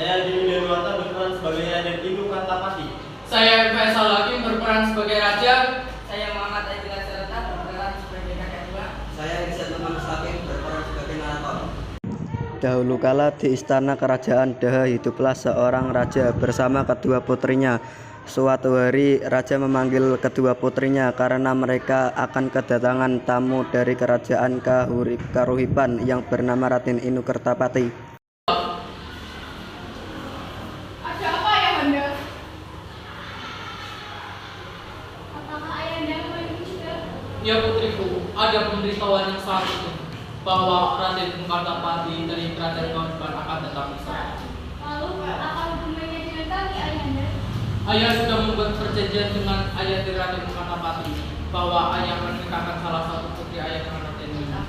Saya Dini Denuata berperan sebagai Raden Inu Kartapati. Saya Faisal Hakim berperan sebagai Raja. Saya Muhammad Aidil Azharata berperan sebagai kakek tua. Saya Rizal Teman Saking berperan sebagai narator. Dahulu kala di istana kerajaan Daha hiduplah seorang raja bersama kedua putrinya. Suatu hari raja memanggil kedua putrinya karena mereka akan kedatangan tamu dari kerajaan Karuhipan yang bernama Raden Inu Kertapati. Ada apa ayahanda? Apakah ayahanda mau juga? Ya putriku, ada pemberitahuan yang sangat penting bahwa Raden Inu Kartapati dari kerajaan Karuhipan akan datang ke sana. Lalu apa hubungannya dengan kami ayahanda? Ayah sudah membuat perjanjian dengan ayah dari Raden Inu Kartapati bahwa ayah akan menikahkan salah satu putri ayah dengan Raden Inu.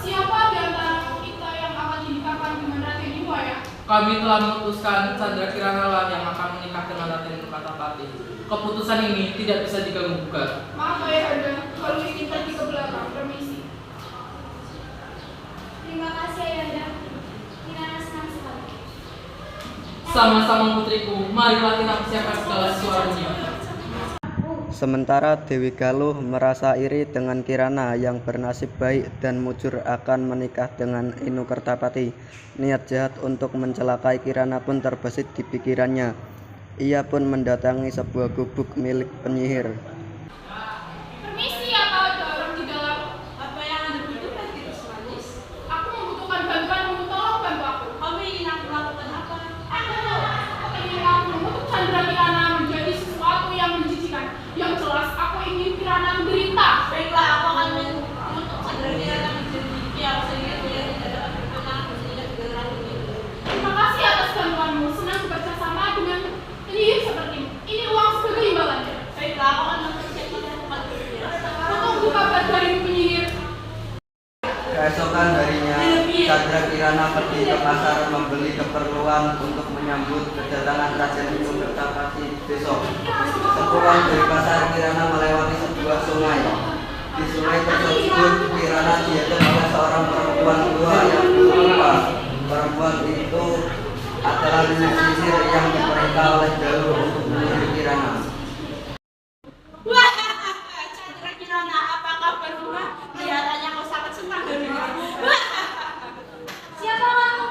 Siapa di antara kita yang akan dinikahkan dengan Raden Inu ayah? Kami telah memutuskan Chandra Kirana lah yang akan menikah dengan Raden Inu Kartapati. Keputusan ini tidak bisa diganggu gugat. Maaf ayahanda, kalau ingin pergi ke belakang, permisi. Terima kasih ayahanda. Kirana senang sekali. Sama-sama putriku, marilah kita persiapkan segala sesuatunya. Sementara Dewi Galuh merasa iri dengan Kirana yang bernasib baik dan mujur akan menikah dengan Inu Kertapati. Niat jahat untuk mencelakai Kirana pun terbesit di pikirannya. Ia pun mendatangi sebuah gubuk milik penyihir. Permisi, apa ada orang di dalam? Apa yang Anda butuhkan, Titus Manis? Aku membutuhkan bantuanmu, tolong bantu aku. Kamu ingin aku lakukan apa? Aku ingin kamu mengutuk Chandra Kirana menjadi sesuatu yang menjijikan. Yang jelas aku ingin Kirana menderita. Baiklah, aku akan mengutuk Chandra Kirana menjadi yang sehingga dia tidak dapat berkenan sehingga tidak ragu itu. Terima kasih atas bantuanmu. Senang bekerjasama dengan penyihir sepertimu. Ini uang sebagai imbalannya. Baiklah, aku akan mempersiapkan tempat kerja. Tunggu kabar dari penyihir. Keesokan harinya, Chandra Kirana pergi ke pasar membeli keperluan untuk menyambut kedatangan Raden Inu Kertapati besok. Sepulang dari pasar, Kirana melewati sebuah sungai. Di sungai tersebut, Kirana dihadap oleh seorang perempuan tua yang berupa. Perempuan itu adalah nenek sisir yang diperintah oleh Galuh untuk menyihir Kirana. Wah, Chandra Kirana, apa kabar rumah? Kelihatannya kau sangat senang dari aku. Siapa kamu?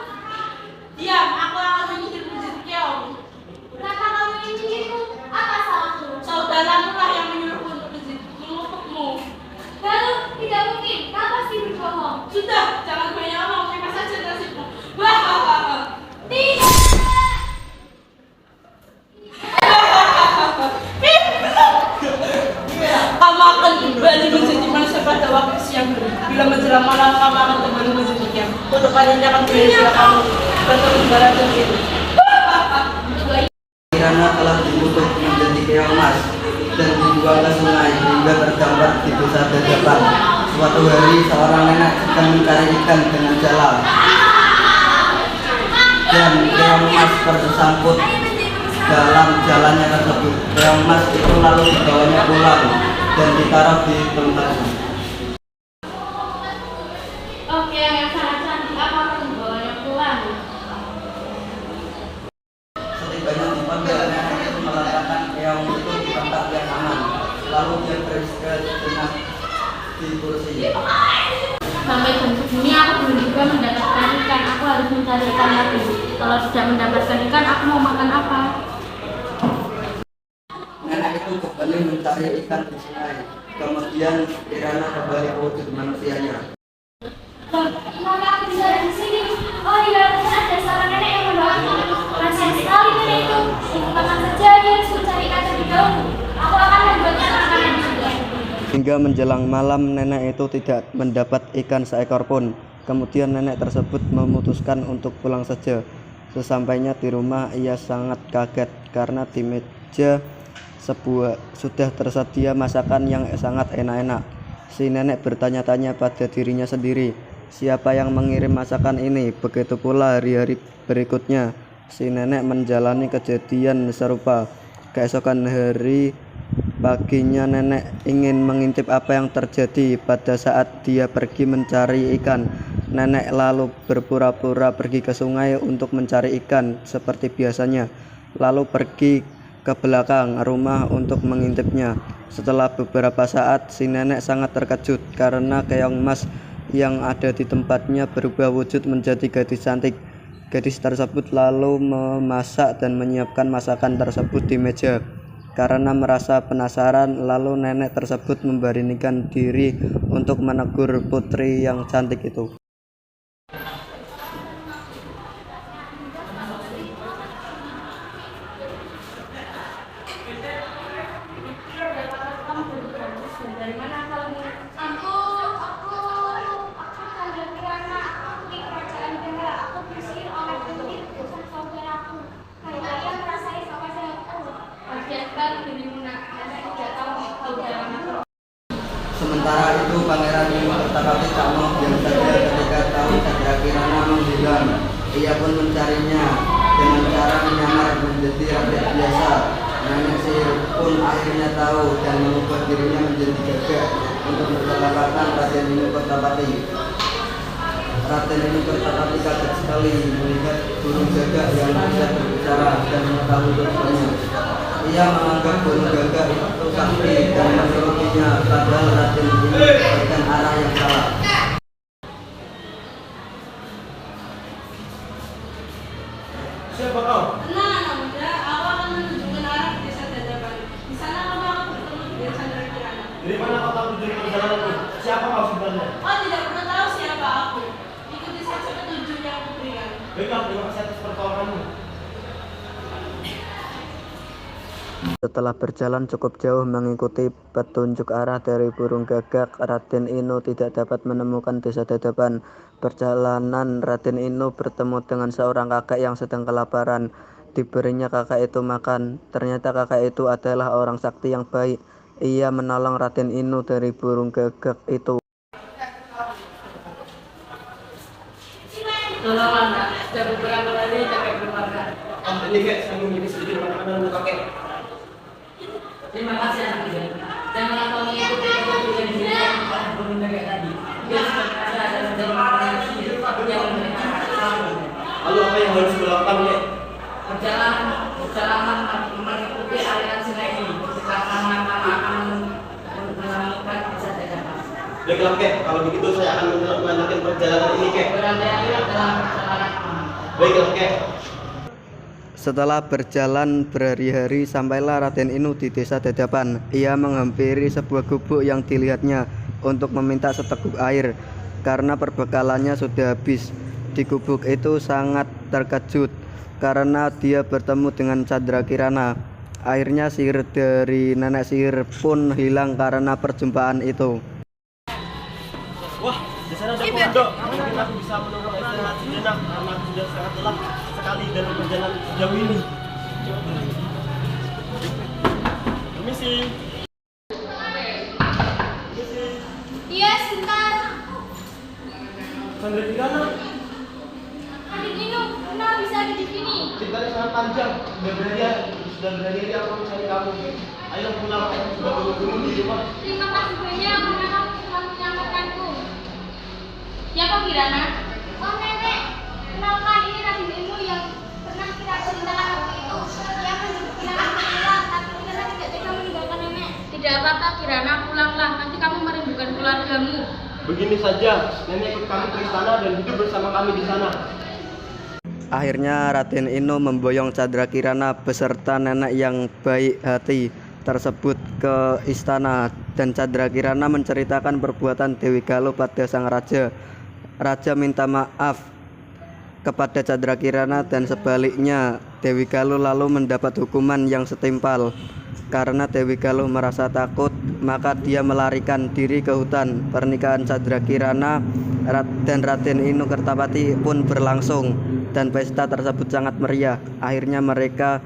Diam, aku akan menyihir menjadi keong. Kenapa kamu ingin menyihirku? Apa salahku? Saudaramu lah yang menyuruhku untuk mengutukmu. Lalu, tidak mungkin. Kau pasti berbohong. Sudah, jangan banyak omong, terima saja nasibmu. Wah, Tidak! kamu akan kembali menjadi manusia pada waktu siang hari. Bila menjelang malam, kamu akan kembali menjadi keong. Untuk kalian akan berhasil kamu bertemu barat dan itu. Kirana telah dikutuk menjadi keong emas dan dibuang ke sungai hingga terdampar di desa Dadapan. Suatu hari seorang nenek sedang mencari ikan dengan jala dan keong emas tersangkut dalam jalannya tersebut. Keong emas itu lalu dibawanya pulang dan ditaruh di tempatnya. Oke, yang sangat cantik. Apa akan membawanya pulang? Setibanya di pondok, nenek itu meletakkan keong itu di tempat yang aman. Lalu dia beristirahat sejenak di kursi. Sampai jam segini aku belum juga mendapatkan ikan. Aku harus mencari ikan lagi. Kalau tidak mendapatkan ikan, aku mau makan apa? Nenek itu kembali mencari ikan di sungai. Kemudian Kirana kembali ke wujud manusianya. Kenapa aku bisa ada di sini? Oh iya, ada seorang nenek yang membawaku. Kasihan sekali nenek itu. Tenang saja, dia harus mencari ikan terlebih dahulu. Aku akan membuatnya makanan juga. Hingga menjelang malam nenek itu tidak mendapat ikan seekor pun. Kemudian nenek tersebut memutuskan untuk pulang saja. Sesampainya di rumah ia sangat kaget karena di meja sudah tersedia masakan yang sangat enak-enak. Si nenek bertanya-tanya pada dirinya sendiri, siapa yang mengirim masakan ini? Begitu pula hari-hari berikutnya, si nenek menjalani kejadian serupa. Keesokan hari paginya nenek ingin mengintip apa yang terjadi pada saat dia pergi mencari ikan. Nenek lalu berpura-pura pergi ke sungai untuk mencari ikan seperti biasanya, lalu pergi ke belakang rumah untuk mengintipnya. Setelah beberapa saat, si nenek sangat terkejut karena keong emas yang ada di tempatnya berubah wujud menjadi gadis cantik. Gadis tersebut lalu memasak dan menyiapkan masakan tersebut di meja. Karena merasa penasaran, lalu nenek tersebut memberanikan diri untuk menegur putri yang cantik itu. Dari mana asalmu? Aku Chandra Kirana, aku di kerajaan Bella. Aku diusir oleh pemilik utusan saudaraku. Karena ia merasai saudaraku. Persiapkan dirimu nak, nenek tidak tahu kau dalam apa. Sementara itu Pangeran Minangkabau Cakmo yang saja ketika tahu Chandra Kirana menghilang, ia pun mencarinya dengan cara menyamar menjadi rakyat biasa. Nenek sihir pun akhirnya tahu dan mengubah dirinya menjadi gagak untuk mencelakakan Raden Minangkabau. Raden Minangkabau kaget sekali melihat burung gagak yang bisa berbicara dan mengetahui tujuannya. Ia menganggap burung gagak itu sakti dan menurutinya, padahal Raden ini memberikan arah yang salah. Siapa kau? Tenang anak muda, aku akan menunjukkan arah ke desa Dadapan. Di sana kamu akan bertemu dengan Chandra Kirana. Dari mana kau tahu tujuan perjalananku? Siapa kau sebenarnya? Oh, tidak perlu tahu siapa aku. Ikuti saja petunjuk yang aku berikan. Baiklah, terima kasih atas pertolonganmu. Setelah berjalan cukup jauh mengikuti petunjuk arah dari burung gagak, Raden Inu tidak dapat menemukan desa Dadapan. Perjalanan Raden Inu bertemu dengan seorang kakek yang sedang kelaparan. Diberinya kakek itu makan. Ternyata kakek itu adalah orang sakti yang baik. Ia menolong Raden Inu dari burung gagak itu. Tolonglah nak, sudah beberapa kali kakek bermakan. Ini kek, saya ingin sedikit makanan untuk kakek. Terima kasih anak muda. Jangan kau mengikuti keputusan diri yang telah burung gagak tadi. Dia sebenarnya adalah dari makanan sihir yang memberikan kamu. Lalu apa yang harus kulakukan, Kek? Perjalanan mengikuti aliran sungai ini. Sekarang kamu akan menemukan desa Dadapan. Baiklah, Kek. Kalau begitu saya akan melanjutkan perjalanan ini, Kek. Berhati-hatilah dalam perjalanan kamu. Baiklah, Kek. Setelah berjalan berhari-hari, sampailah Raden Inu di desa Dadapan. Ia menghampiri sebuah gubuk yang dilihatnya untuk meminta seteguk air karena perbekalannya sudah habis. Di gubuk itu sangat terkejut karena dia bertemu dengan Chandra Kirana. Akhirnya sihir dari nenek sihir pun hilang karena perjumpaan itu. Wah, di sana ada pondok. Mungkin aku bisa menurut istirahat sejenak karena aku sudah sangat lelah sekali dari perjalanan sejauh ini. Permisi. Iya, sebentar. Chandra Kirana, Adik Nino, kenapa bisa ada di sini? ceritanya sangat panjang. Sudah berhari-hari aku mencari kamu. Ayo pulang, aku sudah tunggu di rumah. Terima kasih banyak karena kamu telah menyelamatkanku. Siapa Kirana? Oh nenek, kenalkan ini Raden Inu yang pernah kita ceritakan waktu itu. Dia menyebut Kirana pulang, tapi Kirana tidak tega meninggalkan nenek. Tidak apa-apa Kirana, pulanglah. Nanti kamu merindukan keluargamu. Begini saja, nenek ikut kami ke istana dan hidup bersama kami di sana. Akhirnya Raden Inu memboyong Chandra Kirana beserta nenek yang baik hati tersebut ke istana, dan Chandra Kirana menceritakan perbuatan Dewi Galuh pada sang raja. Raja minta maaf kepada Chandra Kirana dan sebaliknya Dewi Galuh lalu mendapat hukuman yang setimpal. Karena Dewi Galuh merasa takut, maka dia melarikan diri ke hutan. Pernikahan Chandra Kirana dan Raden Inu Kertapati pun berlangsung dan pesta tersebut sangat meriah. Akhirnya mereka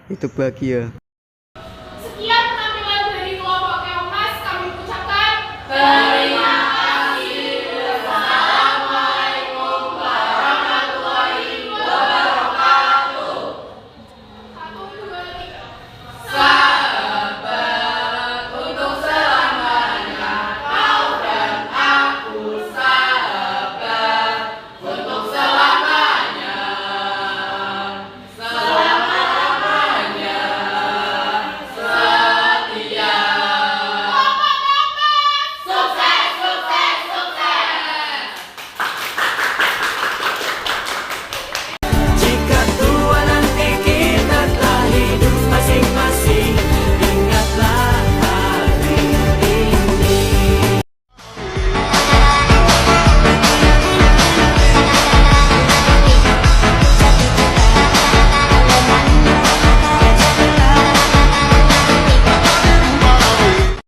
hidup bahagia. Sekian penampilan dari kelompok Keong Mas, kami ucapkan Terima